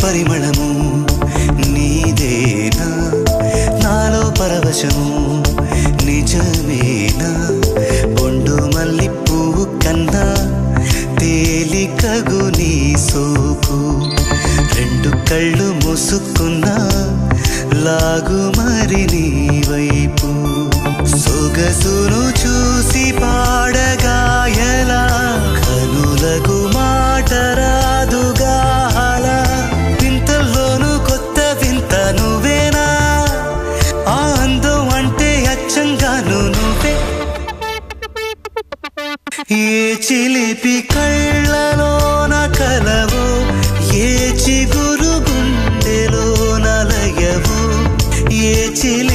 పరిమళము నీదేనా నాలో పరవశము నిజమేనా బొండు మల్లి పువ్వు కన్నా తేలికగు నీ సోకు రెండు కళ్ళు మూసుకున్నా లాగు మరి నీ వైపు సొగసును చూసి పాడగాయలా కనులకు మాట రాదుగా వింతల్లోనూ కొత్త వింత నువ్వేనా ఆ అందం అంటే అచ్చంగాను నువ్వే ఏ చిలిపి కళ్ళలోన కలవో ఏ చిగురు గుండెలో నలయవో ఏ చిలి